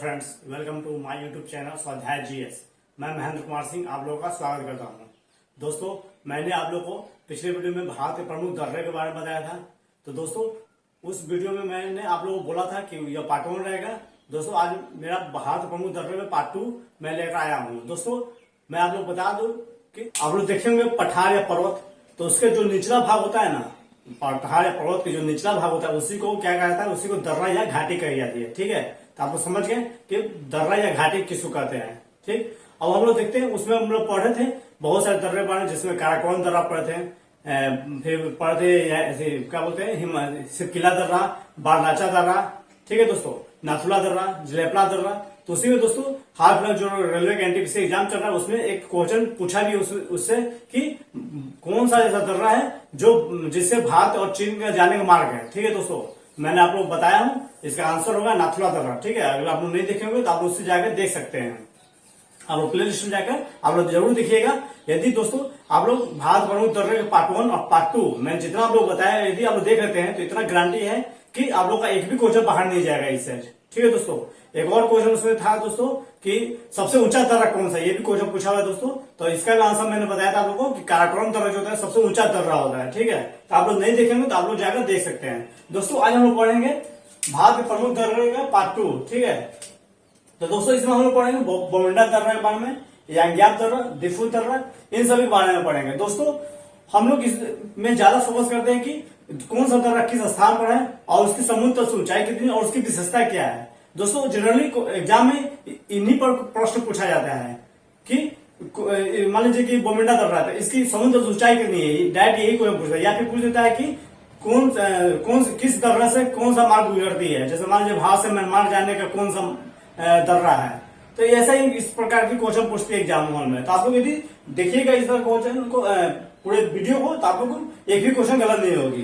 Friends, welcome to my YouTube channel Swadhyay GS. मैं महेंद्र कुमार सिंह आप लोगों का स्वागत करता हूं। दोस्तों, मैंने आप लोगों को पिछले वीडियो में भारत के प्रमुख दर्रे के बारे में बताया था। तो दोस्तों, उस वीडियो में मैंने आप लोगों को बोला था कि यह पार्ट 1 रहेगा। दोस्तों, आज मेरा भारत के प्रमुख दर्रे में पार्ट 2 मैं लेकर आया हूँ। दोस्तों, मैं आप लोग बता दूं कि आप लोग देखेंगे पठार या पर्वत, तो उसके जो निचला भाग होता है ना, पठार या पर्वत के जो निचला भाग होता है उसी को क्या कहता है, उसी को दर्रा या घाटी कही जाती है। ठीक है, तो आप लोग समझ गए कि दर्रा या घाटी किसको कहते हैं। ठीक, अब हम लोग देखते हैं, उसमें हम लोग पढ़े थे बहुत सारे दर्रे पढ़े, जिसमें काराकोरम दर्रा पढ़े थे, फिर पढ़े थे क्या बोलते हैं सिरकिला दर्रा, बारनाचा दर्रा, ठीक है दोस्तों, नाथुला दर्रा, जलेपला दर्रा। तो उसी में दोस्तों हाल फिलहाल जो रेलवे के एनटीपीसी एग्जाम चल रहा है उसमें एक क्वेश्चन पूछा भी उससे कि कौन सा ऐसा दर्रा है जो जिससे भारत और चीन में जाने का मार्ग है। ठीक है दोस्तों, मैंने आप लोग बताया हूं, इसका आंसर होगा नाथुला दर्रा। ठीक है, अगर आप लोग नहीं देखे होंगे तो आप उससे जाकर देख सकते हैं। आप लोग प्ले लिस्ट में जाकर आप लोग जरूर देखिएगा। यदि दोस्तों आप लोग भारत प्रमुख दर्रे के पार्ट 1 और पार्ट 2 मैंने जितना आप लोग बताया, यदि आप लोग देख लेते हैं तो इतना गारंटी है कि आप लोग का एक भी क्वेश्चन बाहर नहीं जाएगा इससे। ठीक है दोस्तों, एक और क्वेश्चन उसमें था दोस्तों कि सबसे ऊंचा दर्रा कौन सा, ये भी क्वेश्चन पूछा हुआ है दोस्तों। तो इसका भी आंसर मैंने बताया था आप लोगों को कि काराकोरम दर्रा जो होता है सबसे ऊंचा दर्रा होता है। ठीक है, तो आप लोग नहीं देखेंगे तो आप लोग जाकर देख सकते हैं। दोस्तों, आज हम लोग पढ़ेंगे भारत के प्रमुख दर्रे का पार्ट 2। ठीक है, तो दोस्तों इसमें हम लोग पढ़ेंगे बोमिंडा दर्रा के बारे में, यांग्याप दर्रा, दिफू दर्रा, इन सभी के बारे में पढ़ेंगे। दोस्तों, हम लोग इसमें ज्यादा फोकस करते हैं कि कौन सा दर्रा किस स्थान पर है और उसकी समुद्र तल से ऊंचाई कितनी और उसकी विशेषता क्या है। दोस्तों, जनरली एग्जाम में इन्हीं पर प्रश्न पूछा जाता है कि मान लीजिए कि बोमिंडा दर्रा है, इसकी समुद्र से ऊंचाई कितनी है, डायरेक्ट यही क्वेश्चन पूछता है। या फिर पूछ देता है कि किस दर्रा से कौन सा मार्ग गुजरती है, जैसे मान लीजिए भारत से म्यांमार जाने का कौन सा दर्रा है। तो ऐसा ही इस प्रकार की क्वेश्चन पूछते हैं एग्जाम हॉल में। तो आप लोग यदि देखिएगा इस तरह क्वेश्चन को पूरे वीडियो को, तो आप लोग को एक भी क्वेश्चन गलत नहीं होगी।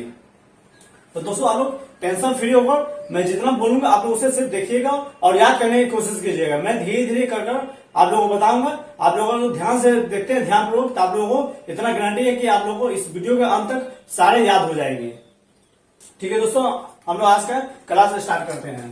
तो दोस्तों आप लोग टेंशन फ्री होकर मैं जितना बोलूंगा आप लोग उसे सिर्फ देखिएगा और याद करने की कोशिश कीजिएगा। मैं धीरे धीरे कर आप लोगों को बताऊंगा। आप लोगों को ध्यान से देखते हैं, ध्यानपूर्वक, तो आप लोगों को इतना गारंटी है कि आप लोगों को इस वीडियो के अंत तक सारे याद हो जाएंगे। ठीक है दोस्तों, हम लोग आज का क्लास स्टार्ट करते हैं।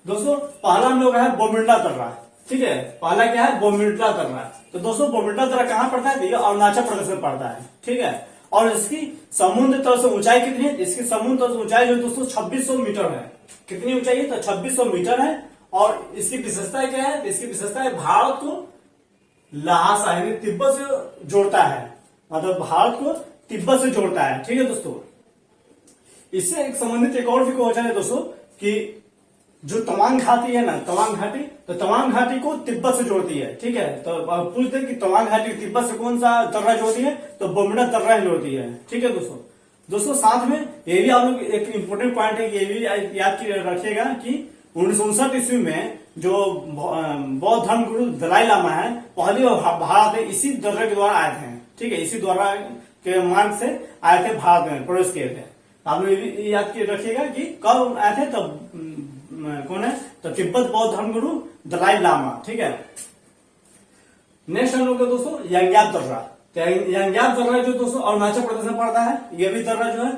दोस्तों, पहला हम लोग है बोमिंडा दर्रा। ठीक है, पहला क्या है, बोमिंडा दर्रा। तो दोस्तों बोमिंडा दर्रा कहाँ पड़ता है, ये अरुणाचल प्रदेश में पड़ता है। ठीक है, और इसकी समुद्र तल से ऊंचाई कितनी है, इसकी समुद्र तल से ऊंचाई जो दोस्तों 2600 मीटर है। कितनी ऊंचाई है, तो 2600 मीटर है। और इसकी विशेषता क्या है, इसकी विशेषता है भारत को लहासा यानी तिब्बत से जोड़ता है, मतलब भारत को तिब्बत से जोड़ता है। ठीक है दोस्तों, इससे एक संबंधित एक और भी क्वेश्चन है दोस्तों कि जो तवांग घाटी है ना, तवांग घाटी, तो तवांग घाटी को तिब्बत से जोड़ती है। ठीक है, तो पूछते हैं कि तवांग घाटी तिब्बत से कौन सा दर्रा जोड़ती है, तो बोमिंडा दर्रा जोड़ती है। ठीक है दोस्तों, साथ में ये भी आप लोग एक इम्पोर्टेंट पॉइंट है, ये भी याद रखिएगा कि 1959 ईस्वी में जो बौद्ध धर्म गुरु दलाई लामा है, पहली भारत में इसी दर्रे के द्वारा आए थे। ठीक है, इसी दर्रा के मार्ग से आए थे, भारत में प्रवेश किए थे। आप लोग ये याद रखिएगा कि कब आए थे, तब कौन है, तो तिब्बत बौद्ध धर्म गुरु दलाई लामा। ठीक है, नेक्स्ट हम लोग दोस्तों यांग्याप दर्रा। यांग्याप दर्रा जो दोस्तों अरुणाचल प्रदेश में पड़ता है, ये भी दर्रा जो है।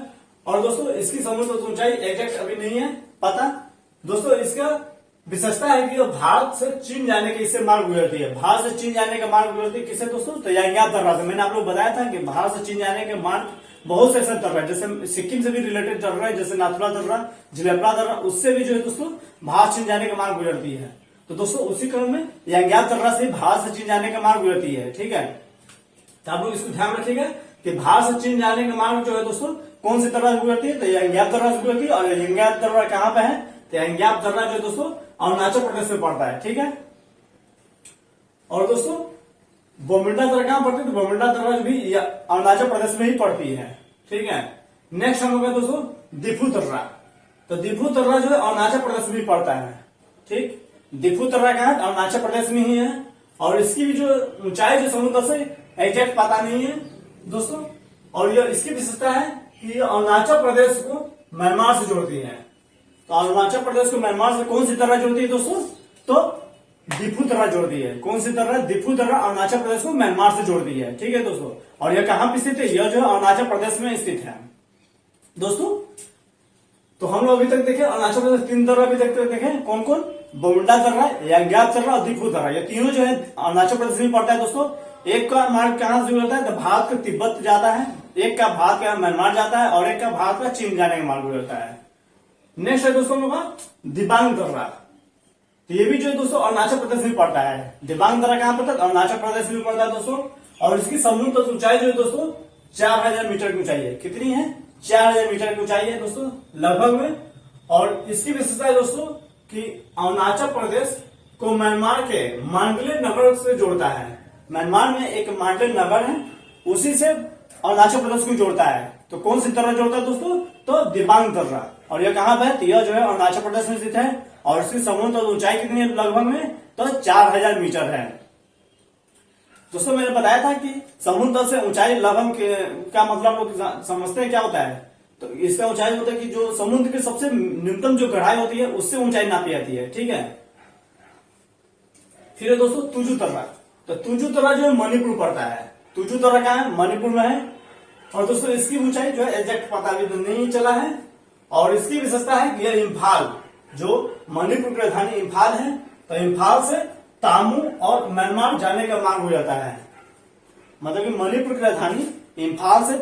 और दोस्तों इसकी समुद्र ऊंचाई एग्जैक्ट अभी नहीं है पता। दोस्तों इसका विशेषता है कि भारत से चीन जाने के इससे मार्ग गुजरती है। भारत से चीन जाने का मार्ग गुजरती है किससे दोस्तों, तो यांग्याप दर्रा से। मैंने आप लोग बताया था कि भारत से चीन जाने के मार्ग बहुत से ऐसे दर्रा है, जैसे सिक्किम से भी रिलेटेड दर्रा है, जैसे नाथुला दर्रा, जलेपला दर्रा, उससे भी जो है दोस्तों भारत चीन जाने का मार्ग गुजरती है। तो दोस्तों उसी क्रम में यांग्याप दर्रा से भारत से चीन जाने का मार्ग गुजरती है। ठीक है, तो आप लोग इसको ध्यान रखिएगा कि भारत से चीन जाने का मार्ग जो है दोस्तों कौन सी दर्रा से गुजरती है, तो यांग्याप दर्रा से गुजरती है। और यांग्याप दर्रा कहाँ पे है, तो यांग्याप दर्रा जो दोस्तों अरुणाचल प्रदेश में पड़ता है। ठीक है, और दोस्तों बोमिंडा दर्रा कहां पड़ती है, तो बोमिंडा दर्रा भी अरुणाचल प्रदेश में ही पड़ती है। ठीक है, नेक्स्ट हम लोग दोस्तों दिफू दर्रा। तो दिफू दर्रा जो है अरुणाचल प्रदेश में ही पड़ता है। ठीक, दिफू दर्रा कहां है, अरुणाचल प्रदेश में ही है। और इसकी भी जो ऊंचाई जो समुद्र से एग्जैक्ट पता नहीं है दोस्तों। और ये इसकी विशेषता है कि अरुणाचल प्रदेश को म्यांमार से जोड़ती है। तो अरुणाचल प्रदेश को म्यांमार से कौन सी दर्रा जोड़ती है दोस्तों, तो दिफू दर्रा जोड़ती है। कौन सी दर्रा, दिफू दर्रा अरुणाचल प्रदेश को म्यांमार से जोड़ती है। ठीक है दोस्तों, और यह कहां पर स्थित है, यह जो है अरुणाचल प्रदेश में स्थित है दोस्तों। तो हम लोग अभी तक देखे अरुणाचल प्रदेश 3 दर्रा भी देखे, कौन कौन, बोमुंडा दर्रा, यांग्याप दर्रा और दिफू दर्रा, ये तीनों जो है अरुणाचल प्रदेश में पड़ता है दोस्तों। एक का मार्ग कहां से गुजरता है, तो भारत का तिब्बत जाता है, एक का भारत का म्यांमार जाता है और एक का भारत का चीन जाने का मार्ग गुजरता है। नेक्स्ट है दोस्तों हम लोग दिबांग दर्रा, तो ये भी जो है दोस्तों अरुणाचल प्रदेश में पड़ता है। दिबांग दर्रा कहां पड़ता है, अरुणाचल प्रदेश में पड़ता है दोस्तों। और इसकी समुद्र तल ऊंचाई जो है दोस्तों 4000 मीटर की ऊंचाई है। कितनी है, 4000 मीटर की ऊंचाई है दोस्तों लगभग में। और इसकी विशेषता है दोस्तों कि अरुणाचल प्रदेश को म्यांमार के मांडले नगर से जोड़ता है। म्यांमार में एक मांडले नगर है, उसी से अरुणाचल प्रदेश को जोड़ता है। तो कौन सी दर्रा जोड़ता है दोस्तों, तो दिबांग दर्रा। और यह कहां पर है, तो यह जो है अरुणाचल प्रदेश में स्थित है। और इसकी समुद्र ऊंचाई कितनी है लगभग में, तो 4000 मीटर है। दोस्तों मैंने बताया था कि समुद्र से ऊंचाई लगभग क्या मतलब लोग समझते हैं क्या होता है, तो इसका ऊंचाई होता है कि जो समुद्र की सबसे न्यूनतम जो गहराई होती है उससे ऊंचाई नापी जाती है, ठीक है। फिर है दोस्तों तुजू दर्रा, तो तुजू दर्रा जो है मणिपुर पड़ता है। तुजू दर्रा कहां है, मणिपुर में है। और दोस्तों इसकी ऊंचाई जो है एग्जैक्ट पता भी नहीं चला है। और इसकी विशेषता है कि यह इम्फाल, जो मणिपुर की राजधानी इम्फाल है, तो इम्फाल से तामू और म्यांमार जाने का मार्ग हो जाता है। मतलब कि मणिपुर की राजधानी इम्फाल से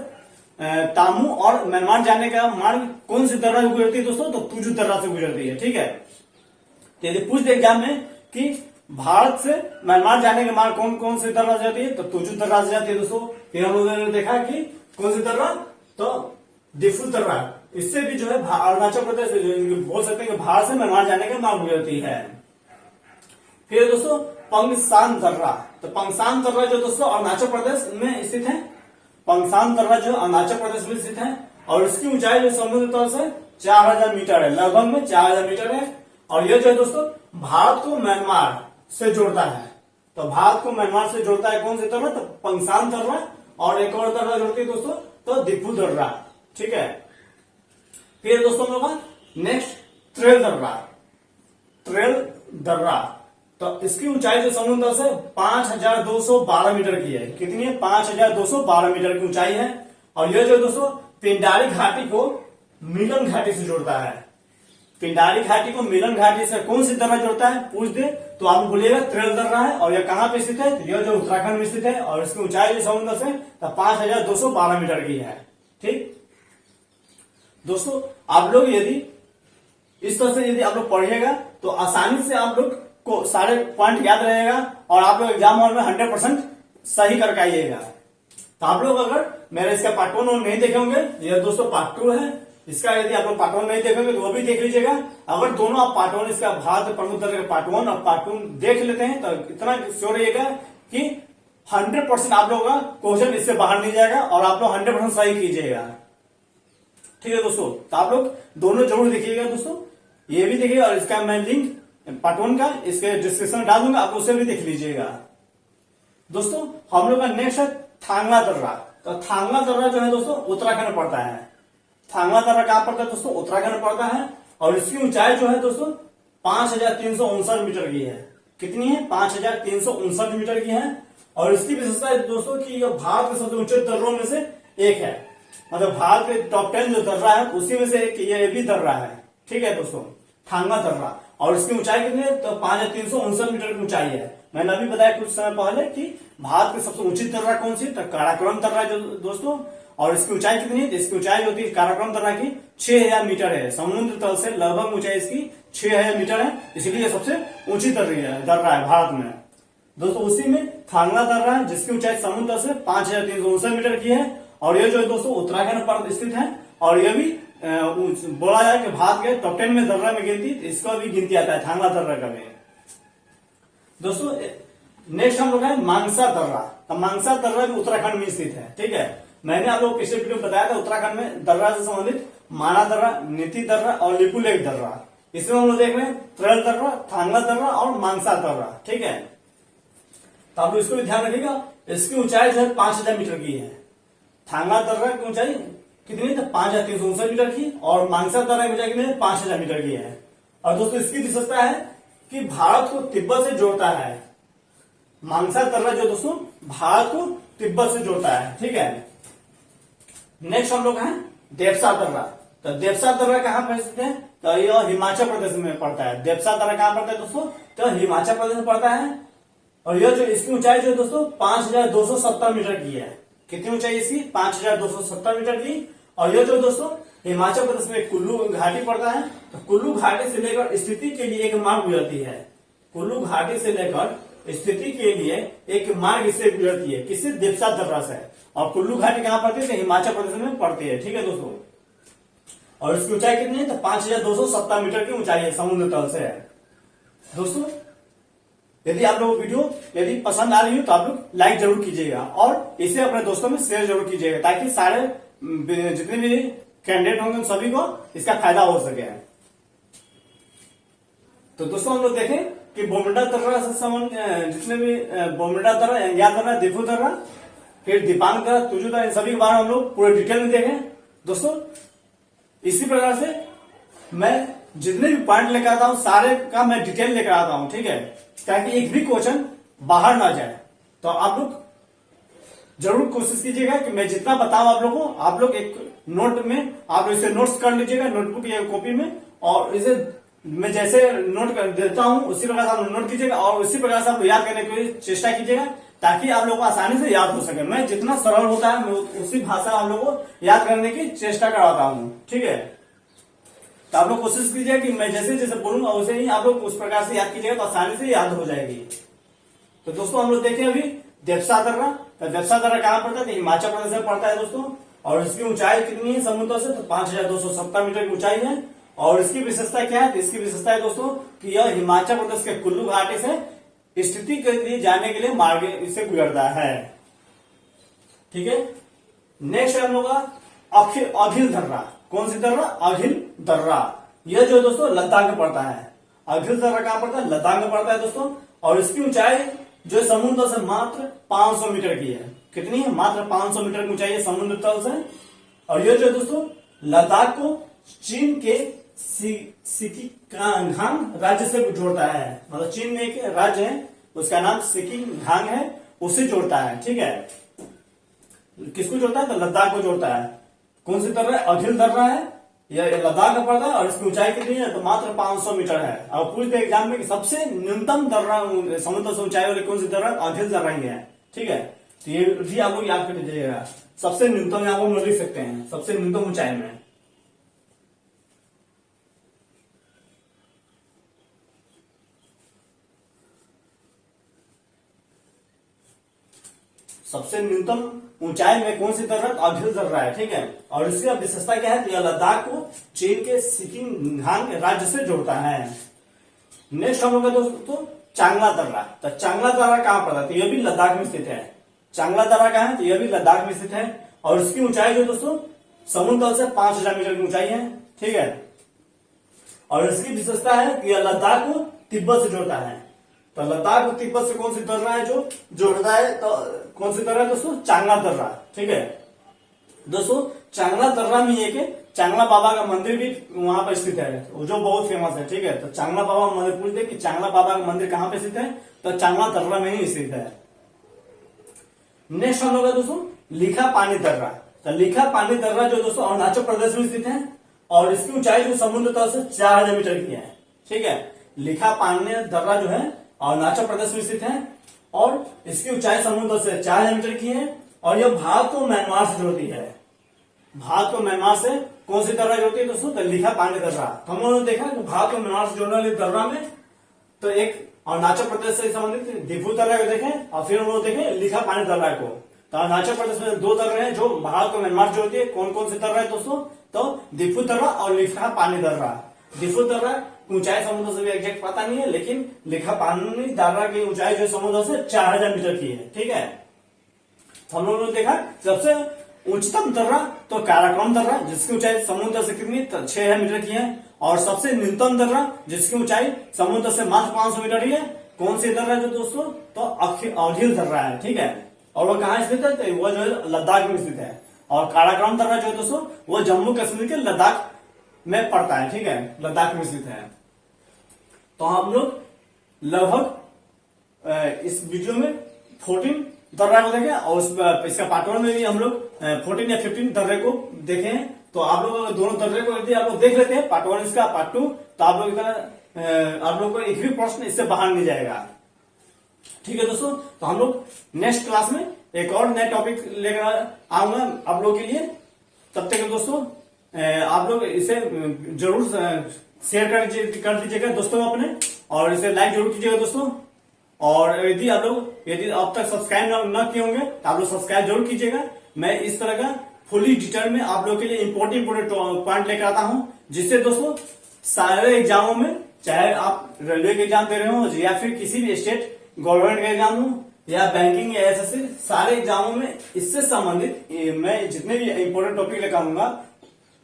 तामू और म्यांमार जाने का मार्ग कौन सी दर्रा से गुजरती है दोस्तों, तो तुजू दर्रा से गुजरती है, ठीक है। तो यदि पूछ दे एग्जाम में कि भारत से म्यांमार जाने का मार्ग कौन कौन सी दर्रा से जाती है, तो तुजू दर्रा से जाती है दोस्तों। फिर हम लोगों ने देखा कि कौन सी दर्रा, तो दिफू दर्रा, इससे भी जो है अरुणाचल प्रदेश बोल सकते हैं कि भारत से म्यांमार जाने का मार्ग गुजरती है। फिर दोस्तों पंगसान दर्रा, तो पंगसान दर्रा जो दोस्तों अरुणाचल प्रदेश में स्थित है। पंगसान दर्रा जो अरुणाचल प्रदेश में स्थित है और इसकी ऊंचाई जो समुद्र तल से 4000 मीटर है, लगभग में 4000 मीटर है। और यह जो है दोस्तों भारत को म्यांमार से जोड़ता है। तो भारत को म्यांमार से जोड़ता है कौन सी दर्रा, तो पंगसान दर्रा। और एक और दर्रा जोड़ती है दोस्तों, तो दिफू दर्रा, ठीक है। फिर दोस्तों हम लोग नेक्स्ट ट्रेल दर्रा, ट्रेल दर्रा, तो इसकी ऊंचाई जो समुद्र से 5212 मीटर की है। कितनी है, 5212 मीटर की ऊंचाई है। और यह जो दोस्तों पिंडारी घाटी को मिलन घाटी से जोड़ता है। पिंडारी घाटी को मिलन घाटी से कौन सी दर्रा जोड़ता है पूछ दे तो आप बोलिएगा ट्रेल दर्रा है। और यह कहां पे स्थित है, तो यह जो उत्तराखंड में स्थित है। और इसकी ऊंचाई जो समुद्र से 5212 मीटर की है, ठीक। दोस्तों आप लोग यदि इस तरह से यदि आप लोग पढ़िएगा तो आसानी से आप लोग को सारे पॉइंट याद रहेगा और आप लोग एग्जाम हॉल में 100% सही करके आइएगा। तो आप लोग अगर मेरे इसका पार्ट 1 नहीं देखे होंगे, यह दोस्तों पार्ट 2 है, इसका यदि आप लोग पार्ट 1 नहीं देखेंगे तो वो भी देख लीजिएगा। अगर दोनों आप पार्ट 1 इसका भारत प्रमुख दर्रा का पार्ट 1 और पार्ट 2 देख लेते हैं तो इतना श्योर रहिएगा कि 100% आप लोगों का क्वेश्चन इससे बाहर नहीं जाएगा और आप लोग 100% सही कीजिएगा, ठीक है दोस्तों। तो आप लोग दोनों जरूर देखिएगा दोस्तों, ये भी देखिएगा और इसका मैं लिंक पार्ट 1 का इसके डिस्क्रिप्शन में डाल दूंगा, आप उसे भी देख लीजिएगा। दोस्तों हम लोग का नेक्स्ट है थांगला दर्रा। तो थांगला दर्रा जो है दोस्तों उत्तराखंड में पड़ता है। थांगला दर्रा कहां पड़ता है दोस्तों, उत्तराखंड में पड़ता है। और इसकी ऊंचाई जो है दोस्तों 5359 मीटर की है। कितनी है, 5359 मीटर की है। और इसकी विशेषता है दोस्तों कि यह भारत के सबसे ऊंचे दर्रों में से एक है। मतलब भारत के टॉप 10 जो दर्रा है उसी में से एक ये भी दर्रा है, ठीक है दोस्तों, थांगला दर्रा। और इसकी ऊंचाई कितनी है, तो 5359 मीटर की ऊंचाई है। मैंने अभी बताया कुछ समय पहले कि भारत की सबसे ऊंची दर्रा कौन सी, तो काराकोरम दर्रा जो दोस्तों। और इसकी ऊंचाई कितनी है, इसकी ऊंचाई होती है काराकोरम दर्रा की 6000 मीटर है। समुद्र तल से लगभग ऊंचाई इसकी 6000 मीटर है, इसलिए सबसे ऊंची दर्रा है भारत में दोस्तों। उसी में थांगला दर्रा है जिसकी ऊंचाई समुद्र से 5359 मीटर की है। और ये जो है दोस्तों उत्तराखंड पर स्थित है। और यह भी बोला जाए कि भारत के टॉप 10 में दर्रा में गिनती, इसका भी गिनती आता है थांगला दर्रा का भी दोस्तों। नेक्स्ट हम लोग है मानसा दर्रा। तो मानसा दर्रा भी उत्तराखंड में स्थित है, ठीक है। मैंने आप लोग को पिछले वीडियो में बताया था उत्तराखंड में दर्रा से संबंधित माना दर्रा, नीति दर्रा और लिपुलेख दर्रा। इसमें हम लोग देख रहे हैं ट्रेल दर्रा, थांगला दर्रा और मानसा दर्रा, ठीक है। तो आप लोग इसको भी ध्यान रखिएगा। इसकी ऊंचाई जो है 5000 मीटर की है। थांगला दर्रा की ऊंचाई कितनी है, तो 5359 मीटर की। और मानसा दर्रा की ऊंचाई कितनी है, 5000 मीटर की है। और दोस्तों इसकी विशेषता है कि भारत को तिब्बत से जोड़ता है। मानसा दर्रा जो दोस्तों भारत को तिब्बत से जोड़ता है, ठीक है। नेक्स्ट हम लोग हैं देवसा दर्रा। तो देवसा दर्रा कहाँ पर स्थित है? तो यह हिमाचल प्रदेश में पड़ता है। देवसा दर्रा कहाँ पड़ता है दोस्तों? तो हिमाचल प्रदेश में पड़ता है। और यह जो इसकी ऊंचाई जो दोस्तों 5270 मीटर की है। कितनी ऊंचाई इसकी? 5270 मीटर की। और यह जो दोस्तों हिमाचल प्रदेश में कुल्लू घाटी पड़ता है। तो कुल्लू घाटी से लेकर स्थिति के लिए एक मार्ग गुजरती है। कुल्लू घाटी से लेकर स्थिति के लिए एक मार्ग इससे गुजरती है। किससे? देवसा दर्रा से। और कुल्लू घाटी कहाँ पड़ती है? तो हिमाचल प्रदेश में पड़ती है। ठीक है दोस्तों। और इसकी ऊंचाई कितनी है? तो 5270 मीटर की ऊंचाई है, समुद्र तल से है। दोस्तों यदि आप लोगों को वीडियो यदि पसंद आ रही हो तो आप लोग लाइक जरूर कीजिएगा और इसे अपने दोस्तों में शेयर जरूर कीजिएगा, ताकि सारे जितने भी कैंडिडेट होंगे सभी को इसका फायदा हो सके। तो दोस्तों हम लोग देखें कि बोमडा दर्रा से संबंध जितने भी बोमडा दर्रा, यंगिया दर्रा, दिफू दर्रा, फिर दीपांग दर्रा, तुजू दर्रा, इन सभी के बारे में हम लोग पूरे डिटेल में देखें। दोस्तों इसी प्रकार से मैं जितने भी पॉइंट लेकर आता हूं सारे का मैं डिटेल लेकर आता हूं, ठीक है, ताकि एक भी क्वेश्चन बाहर ना जाए। तो आप लोग जरूर कोशिश कीजिएगा कि मैं जितना बताऊं आप लोगों को, आप लोग एक नोट में आप इसे नोट्स कर लीजिएगा, नोटबुक या कॉपी में, और इसे मैं जैसे नोट कर देता हूं उसी प्रकार से आप लोग नोट कीजिएगा और उसी प्रकार से आप याद करने की चेष्टा कीजिएगा, ताकि आप लोगों को आसानी से याद हो सके। मैं जितना सरल होता है मैं उसी भाषा आप लोगों को याद करने की चेष्टा कराता हूं, ठीक है। तो आप लोग कोशिश कीजिएगा कि मैं जैसे जैसे बोलूंगा वैसे ही आप लोग उस प्रकार से याद कीजिएगा, तो आसानी से याद हो जाएगी। तो दोस्तों हम लोग देखें अभी देवसा दर्रा। तो देवसा दर्रा कहाँ पड़ता है? तो हिमाचल प्रदेश में पड़ता है दोस्तों। और इसकी ऊंचाई कितनी है समुद्र से? तो 5270 मीटर की ऊंचाई है। और इसकी विशेषता क्या है? तो इसकी विशेषता है दोस्तों कि यह हिमाचल प्रदेश के कुल्लू घाटी से स्थिति के लिए जाने के लिए मार्ग इससे गुजरता है, ठीक है। नेक्स्ट हम लोग अघिल दर्रा। कौन सी दर्रा? अघिल दर्रा। यह जो दोस्तों लद्दाख में पड़ता है। अघिल दर्रा कहां पड़ता है? लद्दाख में पड़ता है दोस्तों। और इसकी ऊंचाई जो समुद्र से मात्र 500 मीटर की है। कितनी है? मात्र 500 मीटर की ऊंचाई है समुद्र तल से। और यह जो दोस्तों लद्दाख को चीन के सिकिगांग राज्य से जोड़ता है। मतलब चीन में एक राज्य है उसका नाम सिकिगांग है, उससे जोड़ता है, ठीक है। किसको जोड़ता है? तो लद्दाख को जोड़ता है। कौन सी दर्रा है? अघिल दर्रा है। यह लद्दाख का पड़ता है और इसकी ऊंचाई कितनी है? तो मात्र 500 मीटर है। और पूछते एग्जाम में कि सबसे न्यूनतम दर्रा समुद्र से ऊंचाई वाली कौन सी दर्रा? अघिल दर्रा ही है, ठीक है। तो ये भी आप लोग याद कर लीजिएगा। सबसे न्यूनतम आप लोग लिख सकते हैं, सबसे न्यूनतम ऊंचाई में। सबसे न्यूनतम ऊंचाई में कौन सी दर्रा? अघिल दर्रा है, ठीक है। और इसकी विशेषता क्या है? यह लद्दाख को चीन के सिकिगांग राज्य से जोड़ता है। नेक्स्ट हम लोग दोस्तों चांगला दर्रा। तो चांगला दर्रा कहां पड़ता है? तो यह भी लद्दाख में स्थित है। चांगला दर्रा कहां है? तो यह भी लद्दाख में स्थित है। और इसकी ऊंचाई जो दोस्तों समुद्र तल से 5000 मीटर की ऊंचाई है, ठीक है। और इसकी विशेषता है कि यह लद्दाख को तिब्बत से जोड़ता है। तो लद्दाख को तिब्बत से कौन सी दर्रा है जो जोड़ता है? तो कौन सी दर्रा है दोस्तों? चांगला दर्रा, ठीक है। दोस्तों चांगला दर्रा में एक चांगला बाबा का मंदिर भी वहां पर स्थित है, जो बहुत फेमस है, ठीक है। तो चांगला बाबा मंदिर पूछते कि चांगला बाबा का मंदिर कहां पे स्थित है? तो चांगला दर्रा में ही स्थित है। नेक्स्ट हम लोग दोस्तों लिखा पानी दर्रा। तो लिखा पानी दर्रा जो दोस्तों अरुणाचल प्रदेश में स्थित है और इसकी ऊंचाई जो समुद्र तल से 4000 मीटर की है, ठीक है। लिखा पानी दर्रा जो है अरुणाचल प्रदेश में स्थित है और इसकी ऊंचाई समुद्र से 4000 मीटर की है। और यह भारत को म्यांमार से जोड़ती है। भारत को म्यांमार से कौन सी दर्रा जोड़ती है दोस्तों? तो लिखा पानी दर्रा। तो हम लोगों ने देखा कि भारत को म्यांमार से जोड़ने वाली दर्रा में तो एक अरुणाचल प्रदेश से संबंधित दिफू दर्रा को देखें और फिर हम लोग देखें लिखा पानी दर्रा को। तो अरुणाचल प्रदेश में 2 दर्रे हैं जो भारत को म्यांमार से जोड़ती है। कौन कौन सी दर्रा है दोस्तों? तो दिफू दर्रा और लिखा पानी दर्रा। दिफू दर्रा ऊंचाई समुद्र से भी एग्जैक्ट पता नहीं है, लेकिन लिखा पानी दर्रा की ऊंचाई जो समुद्र से 4000 मीटर की है, ठीक है। हम लोगों ने देखा सबसे उच्चतम दर्रा तो काराकोरम दर्रा जिसकी ऊंचाई समुद्र से कितनी? 6000 मीटर की है। और सबसे न्यूनतम दर्रा जिसकी ऊंचाई समुद्र से मात्र 500 मीटर ही है। कौन सी दर्रा जो दोस्तों? तो अघिल दर्रा है, ठीक है। और वो कहाँ स्थित है? तो वो जो है लद्दाख में स्थित है। और काराकोरम दर्रा जो है दोस्तों वो जम्मू कश्मीर के लद्दाख में पड़ता है, ठीक है, लद्दाख में स्थित है। तो हम लोग लगभग इस वीडियो में 14 दर्रा को देखें और इसका पार्ट 1 में भी हम लोग 14 या 15 दर्रे को देखें। तो तो आप लोग दोनों दर्जे को यदि आप लोग देख लेते हैं, पार्ट 1 इसका, पार्ट 2, तो आप लोग आप लोग को एक भी प्रश्न इससे बाहर नहीं जाएगा। ठीक है दोस्तों, तो हम लोग नेक्स्ट क्लास में एक और नया टॉपिक लेकर आऊंगा आप लोगों के लिए। तब तक दोस्तों आप लोग इसे जरूर शेयर कर दीजिएगा दोस्तों अपने, और इसे लाइक जरूर कीजिएगा दोस्तों। और यदि अब तक सब्सक्राइब न किए होंगे तो आप लोग सब्सक्राइब जरूर कीजिएगा। मैं इस तरह का फुली डिटेल में आप लोग के लिए इंपॉर्टेंट पॉइंट लेकर आता हूं, जिससे दोस्तों सारे एग्जामों में, चाहे आप रेलवे के एग्जाम दे रहे हो या फिर किसी भी स्टेट गवर्नमेंट का एग्जाम हो या बैंकिंग या एसएससी, सारे एग्जामों में इससे संबंधित मैं जितने भी इंपॉर्टेंट टॉपिक लेकर आऊंगा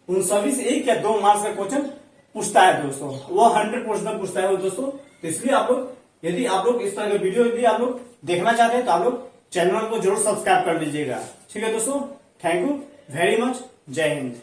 उन सभी से 1 या 2 मार्क्स का क्वेश्चन पूछता है दोस्तों, वो 100% पूछता है दोस्तों। तो इसलिए आप लोग, यदि आप लोग इस तरह के वीडियो यदि आप लोग देखना चाहते हैं तो आप लोग चैनल को जरूर सब्सक्राइब कर लीजिएगा। ठीक है दोस्तों, थैंक यू वेरी मच, जय हिंद।